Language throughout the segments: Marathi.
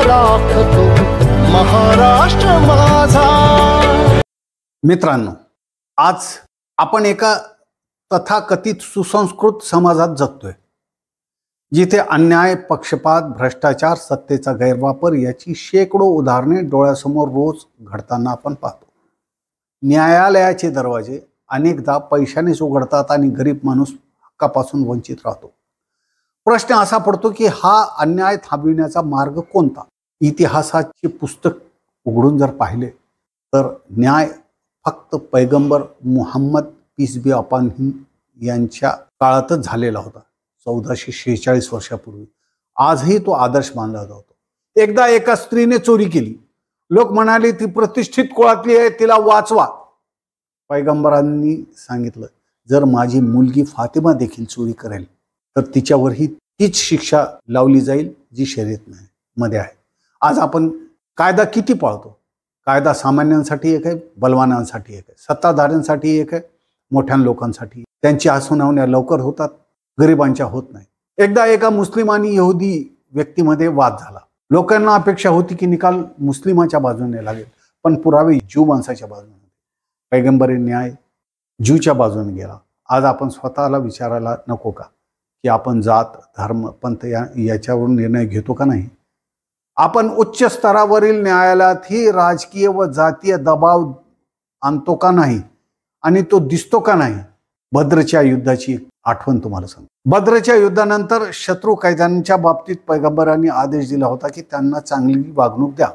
राखतो महाराष्ट्र माझा। मित्रांनो, आज आपण एका तथाकथित सुसंस्कृत समाजात जगतोय, जिथे अन्याय, पक्षपात, भ्रष्टाचार, सत्तेचा गैरवापर याची शेकडो उदाहरणे डोळ्यासमोर रोज घडताना आपण पाहतो। न्यायालयाचे दरवाजे अनेकदा पैशानेच उघडतात आणि गरीब माणूस हक्कापासून वंचित राहतो। प्रश्न असा पडतो की हा अन्याय थांबविण्याचा मार्ग कोणता? इतिहासाचे पुस्तक उघडून जर पाहिले तर न्याय फक्त पैगंबर मुहम्मद पीस बी अपॉन हिम यांच्या काळातच झालेला होता, 1446 वर्षापूर्वी। आजही तो आदर्श मानला जातो। एकदा एका स्त्रीने चोरी केली, लोक म्हणाले ती प्रतिष्ठित कुळातली आहे, तिला वाचवा। पैगंबरांनी सांगितलं, जर माझी मुलगी फातिमा देखील चोरी करेल तर तिच्यावरही तीच शिक्षा लावली जाईल जी शरीयत मध्ये आहे। आज आपण कायदा किती पाळतो? कायदा सामान्यांसाठी एक आहे, बलवानांसाठी एक आहे, सत्ताधाऱ्यांसाठी एक आहे, मोठ्या लोकांसाठी। त्यांची सुनावण्या लवकर होतात, गरिबांच्या होत नाही। एकदा एका मुस्लिम आणि यहुदी व्यक्तीमध्ये वाद झाला। लोकांना अपेक्षा होती की निकाल मुस्लिमाच्या बाजूने लागेल, पण पुरावे ज्यू माणसाच्या बाजूने होते। पैगंबरी न्याय ज्यूच्या बाजूने गेला। आज आपण स्वतःला विचारायला नको का की आपण जात, धर्म, पंथ याच्यावरून निर्णय घेतो का नाही? आपण उच्च स्तरावरील न्यायालयातही राजकीय व जातीय दबाव आणतो का नाही आणि तो दिसतो का नाही? बद्रच्या युद्धाची आठवण तुम्हाला सांगतो। बद्रच्या युद्धानंतर शत्रू कैद्यांच्या बाबतीत पैगंबरांनी आदेश दिला होता की त्यांना चांगली वागणूक द्या।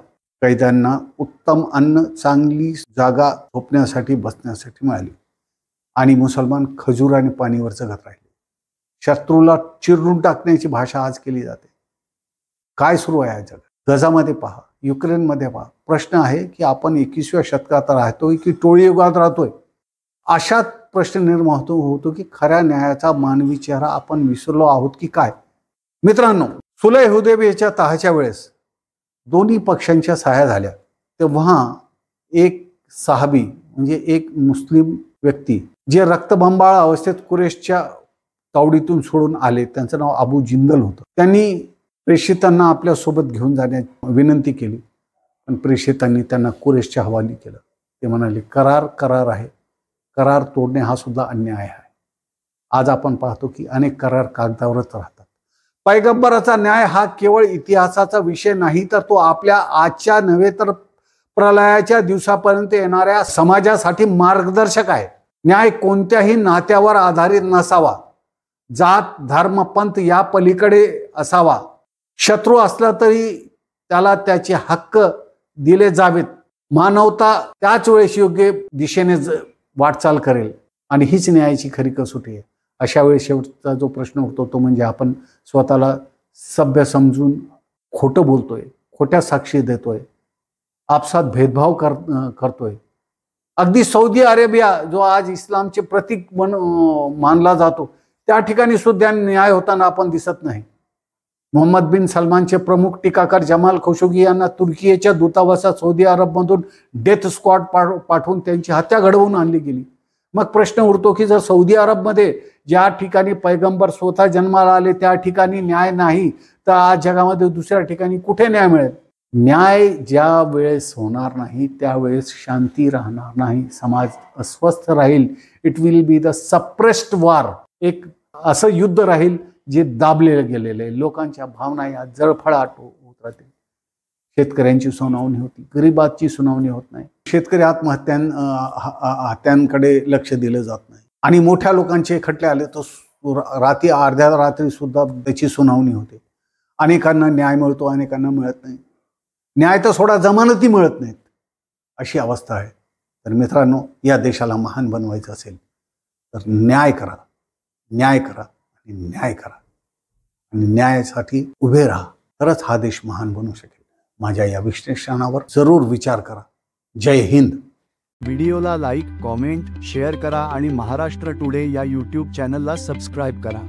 कैद्यांना उत्तम अन्न, चांगली जागा झोपण्यासाठी, बसण्यासाठी मिळाली आणि मुसलमान खजूर आणि पाणीवर जगत राहिले। शत्रूला चिरून टाकण्याची भाषा आज केली जाते। काय सुरू आहे या जगात? गझामध्ये पहा, युक्रेनमध्ये पहा। प्रश्न आहे की आपण 21व्या शतकात राहतोय की टोळी युगात राहतोय? अशात प्रश्न निर्माण होतो की खऱ्या न्यायाचा मानवी चेहरा आपण विसरलो आहोत की काय? मित्रांनो, सुलह हुदैबियाच्या तहाच्या वेळेस दोन्ही पक्षांच्या सह्या झाल्या, तेव्हा एक सहाबी म्हणजे एक मुस्लिम व्यक्ती जे रक्तबंबाळ अवस्थेत कुरेशच्या तावडीतून सोडून आले, त्यांचं नाव अबू जिंदल होतं। त्यांनी प्रेषितांना आपल्या सोबत घेऊन जाण्याची विनंती केली, पण प्रेषितांनी त्यांना कुरेशच्या हवाली केलं। ते म्हणाले, करार आहे, करार तोडणे हा सुद्धा अन्याय आहे। आज आपण पाहतो की अनेक करार कागदावरच राहतात। पैगंबराचा न्याय हा केवळ इतिहासाचा विषय नाही, तर तो आपल्या आजच्या नव्हे तर प्रलयाच्या दिवसापर्यंत येणाऱ्या समाजासाठी मार्गदर्शक आहे। न्याय कोणत्याही नात्यावर आधारित नसावा, जात, धर्म, पंथ या पलीकडे असावा। शत्रू असला तरी त्याला त्याचे हक्क दिले जावेत। मानवता त्याच वेळेस योग्य दिशेने वाटचाल करेल आणि हीच न्यायाची खरी कसोटी आहे। अशा वेळेस शेवटचा जो प्रश्न उरतो तो म्हणजे आपण स्वतःला सभ्य समजून खोटं बोलतोय, खोट्या साक्षी देतोय, आपसात भेदभाव करतोय। अगदी सौदी अरेबिया जो आज इस्लामचे प्रतीक मानला जातो, त्या ठिकाणी सुद्धा न्याय होताना आपण दिसत नाही। मोहम्मद बिन सलमानचे प्रमुख टीकाकार जमाल खशोगी यांना तुर्कीच्या दूतावासात सौदी अरबमधून डेथ स्क्वॉड पाठवून त्यांची हत्या घडवून आणली गेली। मग प्रश्न उरतो की जर सौदी अरबमध्ये ज्या ठिकाणी पैगंबर स्वतः जन्माला आले त्या ठिकाणी न्याय नाही, तर आज जगामध्ये दुसऱ्या ठिकाणी कुठे न्याय मिळेल? न्याय ज्या वेळेस होणार नाही त्यावेळेस शांती राहणार नाही, समाज अस्वस्थ राहील। It will be the suppressed war, एक असं युद्ध राहील जे दाबले गेलेले। लोकांच्या भावना या जळफळाट होत राहतील। शेतकऱ्यांची सुनावणी होती, गरिबांची सुनावणी होत नाही। शेतकरी हत्यांकडे लक्ष दिलं जात नाही आणि मोठ्या लोकांचे खटले आले तर रात्री अर्ध्या रात्री सुद्धा त्याची सुनावणी होते। अनेकांना न्याय मिळतो, अनेकांना मिळत नाही। न्याय तर सोडा, जमानती मिळत नाहीत, अशी अवस्था आहे। तर मित्रांनो, या देशाला महान बनवायचं असेल तर न्याय करा, न्याय करा आणि न्याय करा आणि न्यायासाठी उभे राहा, तरच हा देश महान बनू शकेल। माझ्या या विश्लेषणावर जरूर विचार करा। जय हिंद। व्हिडिओला लाईक, कॉमेंट, शेअर करा आणि महाराष्ट्र टुडे या यूट्यूब चॅनलला सबस्क्राईब करा।